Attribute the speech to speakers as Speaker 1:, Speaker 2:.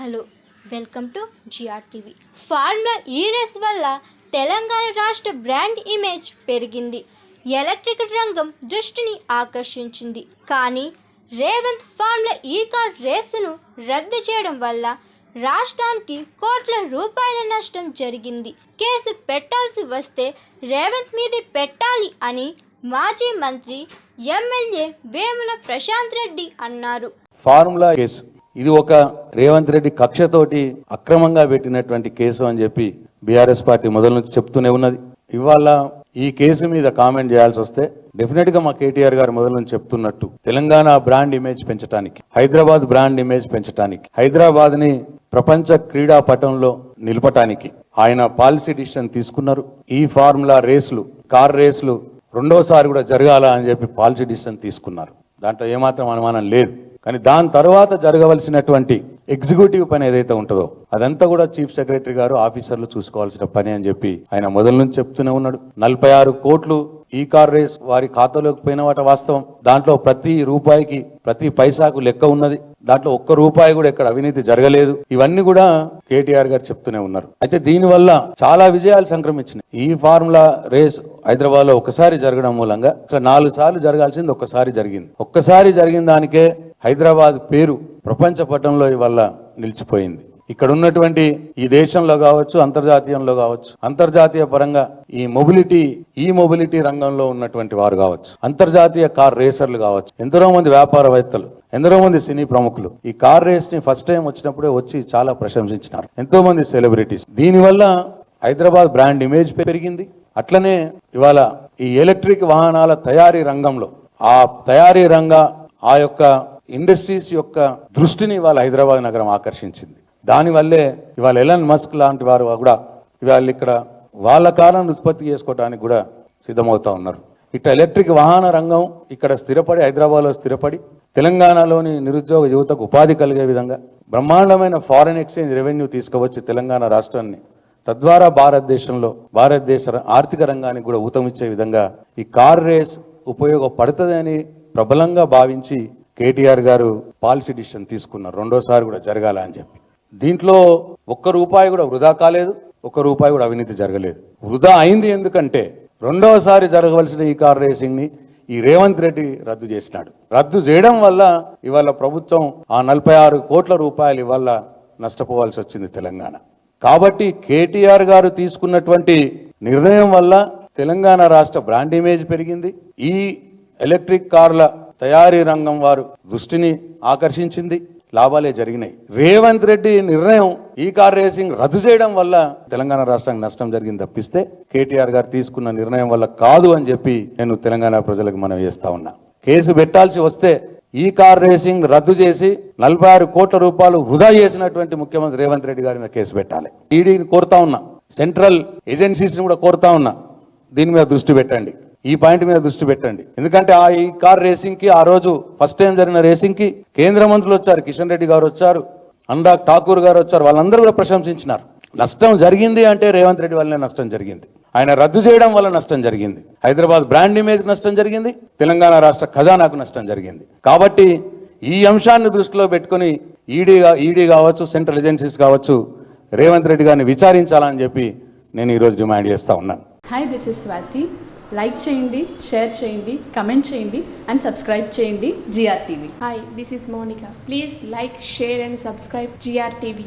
Speaker 1: Hello, welcome to GRTV. Formula ఈ race వల్ల తెలంగాణ రాష్ట్ర బ్రాండ్ ఇమేజ్ పెరిగింది. ఎలక్ట్రిక్ రంగం దృష్టిని ఆకర్షించింది. కానీ రేవంత్ ఫార్ములా ఈ కార్ రేసును రద్దు చేయడం వల్ల రాష్ట్రానికి కోట్ల రూపాయల నష్టం జరిగింది. కేసు పెట్టాల్సి వస్తే రేవంత్ మీదే పెట్టాలి అని మాజీ మంత్రి ఎమ్మెల్యే వేముల ప్రశాంత్ రెడ్డి అన్నారు.
Speaker 2: ఫార్ములా కేసు ఇది ఒక రేవంత్ రెడ్డి కక్షతోటి అక్రమంగా పెట్టినటువంటి కేసు అని చెప్పి బీఆర్ఎస్ పార్టీ మొదల నుంచి చెప్తూనే ఉన్నది. ఇవాళ ఈ కేసు మీద కామెంట్ చేయాల్సి వస్తే డెఫినెట్ గా మా కేటీఆర్ గారు మొదల నుంచి చెప్తున్నట్టు తెలంగాణ బ్రాండ్ ఇమేజ్ పెంచడానికి, హైదరాబాద్ బ్రాండ్ ఇమేజ్ పెంచడానికి, హైదరాబాద్ ని ప్రపంచ క్రీడా పటంలో నిలపటానికి ఆయన పాలసీ డిసిషన్ తీసుకున్నారు. ఈ ఫార్ములా రేసులు, కార్ రేసులు రెండోసారి కూడా జరగాల అని చెప్పి పాలసీ డిసిషన్ తీసుకున్నారు. దాంట్లో ఏమాత్రం అనుమానం లేదు. కానీ దాని తర్వాత జరగవలసినటువంటి ఎగ్జిక్యూటివ్ పని ఏదైతే ఉంటుందో అదంతా కూడా చీఫ్ సెక్రటరీ గారు, ఆఫీసర్లు చూసుకోవాల్సిన పని అని చెప్పి ఆయన మొదల నుంచి చెప్తూనే ఉన్నాడు. 46 కోట్లు ఈ కార్ రేస్ వారి ఖాతాలోకి పోయిన వాట వాస్తవం. దాంట్లో ప్రతి రూపాయికి, ప్రతి పైసాకు లెక్క ఉన్నది. దాంట్లో ఒక్క రూపాయి కూడా ఎక్కడ అవినీతి జరగలేదు. ఇవన్నీ కూడా కేటీఆర్ గారు చెప్తూనే ఉన్నారు. అయితే దీనివల్ల చాలా విజయాలు సంక్రమించినాయి. ఈ ఫార్ములా రేస్ హైదరాబాద్ లో ఒకసారి జరగడం మూలంగా 4 సార్లు జరగాల్సింది ఒక్కసారి జరిగింది. ఒక్కసారి జరిగిన దానికే హైదరాబాద్ పేరు ప్రపంచ పటంలో ఇవాళ నిలిచిపోయింది. ఇక్కడ ఉన్నటువంటి ఈ దేశంలో కావచ్చు, అంతర్జాతీయంలో కావచ్చు, అంతర్జాతీయ పరంగా ఈ మొబిలిటీ రంగంలో ఉన్నటువంటి వారు కావచ్చు, అంతర్జాతీయ కార్ రేసర్లు కావచ్చు, ఎందరో మంది వ్యాపారవేత్తలు, ఎందరో మంది సినీ ప్రముఖులు ఈ కార్ రేస్ ని ఫస్ట్ టైం వచ్చినప్పుడే వచ్చి చాలా ప్రశంసించినారు. ఎంతో మంది సెలబ్రిటీస్. దీనివల్ల హైదరాబాద్ బ్రాండ్ ఇమేజ్ పెరిగింది. అట్లనే ఇవాళ ఈ ఎలక్ట్రిక్ వాహనాల తయారీ రంగంలో ఆ యొక్క ఇండస్ట్రీస్ యొక్క దృష్టిని ఇవాళ హైదరాబాద్ నగరం ఆకర్షించింది. దానివల్లే ఇవాళ ఎలన్ మస్క్ లాంటి వారు కూడా ఇవాళ ఇక్కడ వాళ్ళ కారణం ఉత్పత్తి చేసుకోవడానికి కూడా సిద్ధమవుతా ఉన్నారు. ఇట్లా ఎలక్ట్రిక్ వాహన రంగం ఇక్కడ స్థిరపడి, హైదరాబాద్లో స్థిరపడి తెలంగాణలోని నిరుద్యోగ యువతకు ఉపాధి కలిగే విధంగా బ్రహ్మాండమైన ఫారెన్ ఎక్స్చేంజ్ రెవెన్యూ తీసుకువచ్చి తెలంగాణ రాష్ట్రాన్ని, తద్వారా భారతదేశ ఆర్థిక రంగానికి కూడా ఊతమిచ్చే విధంగా ఈ కార్ రేస్ ఉపయోగపడుతుంది అని ప్రబలంగా భావించి కేటీఆర్ గారు పాలసీ డిసిషన్ తీసుకున్నారు. రెండోసారి కూడా జరగాల అని చెప్పి. దీంట్లో ఒక్క రూపాయి కూడా వృధా కాలేదు, ఒక్క రూపాయి కూడా అవినీతి జరగలేదు. వృధా అయింది ఎందుకంటే రెండోసారి జరగవలసిన ఈ కార్ రేసింగ్ ని ఈ రేవంత్ రెడ్డి రద్దు చేసినాడు. రద్దు చేయడం వల్ల ఇవాళ ప్రభుత్వం ఆ 46 కోట్ల రూపాయలు ఇవాళ నష్టపోవాల్సి వచ్చింది తెలంగాణ. కాబట్టి కేటీఆర్ గారు తీసుకున్నటువంటి నిర్ణయం వల్ల తెలంగాణ రాష్ట్ర బ్రాండ్ ఇమేజ్ పెరిగింది. ఈ ఎలక్ట్రిక్ కార్ల తయారీ రంగం వారు దృష్టిని ఆకర్షించింది. లాభాలే జరిగినాయి. రేవంత్ రెడ్డి నిర్ణయం ఈ కార్ రేసింగ్ రద్దు చేయడం వల్ల తెలంగాణ రాష్ట్రానికి నష్టం జరిగింది తప్పిస్తే కేటీఆర్ గారు తీసుకున్న నిర్ణయం వల్ల కాదు అని చెప్పి నేను తెలంగాణ ప్రజలకు మనం చేస్తా ఉన్నా. కేసు పెట్టాల్సి వస్తే ఈ కార్ రేసింగ్ రద్దు చేసి 46 కోట్ల రూపాయలు వృధా చేసినటువంటి ముఖ్యమంత్రి రేవంత్ రెడ్డి గారి మీద కేసు పెట్టాలి. ఈడీని కోరుతా ఉన్నా, సెంట్రల్ ఏజెన్సీస్ని కూడా కోరుతా ఉన్నా, దీని మీద దృష్టి పెట్టండి, ఈ పాయింట్ మీద దృష్టి పెట్టండి. ఎందుకంటే ఈ కార్ రేసింగ్ కి, ఆ రోజు ఫస్ట్ టైం జరిగిన రేసింగ్ కి కేంద్ర మంత్రులు వచ్చారు, కిషన్ రెడ్డి గారు వచ్చారు, అనురాగ్ ఠాకూర్ గారు వచ్చారు. వాళ్ళందరూ కూడా ప్రశంసించినారు. నష్టం జరిగింది అంటే రేవంత్ రెడ్డి వల్లనే నష్టం జరిగింది. ఆయన రద్దు చేయడం వల్ల నష్టం జరిగింది. హైదరాబాద్ బ్రాండ్ ఇమేజ్ నష్టం జరిగింది, తెలంగాణ రాష్ట్ర ఖజానాకు నష్టం జరిగింది. కాబట్టి ఈ అంశాన్ని దృష్టిలో పెట్టుకుని ఈడీ కావచ్చు, సెంట్రల్ ఏజెన్సీస్ కావచ్చు, రేవంత్ రెడ్డి గారిని విచారించాలని చెప్పి నేను ఈరోజు డిమాండ్ చేస్తా ఉన్నాను.
Speaker 3: Hi, this is Swati. Like చేయండి, షేర్ చేయండి, కమెంట్ చేయండి అండ్ సబ్స్క్రైబ్ చేయండి GRTV.
Speaker 4: Hi, this is Monica. Please like, share and subscribe GRTV.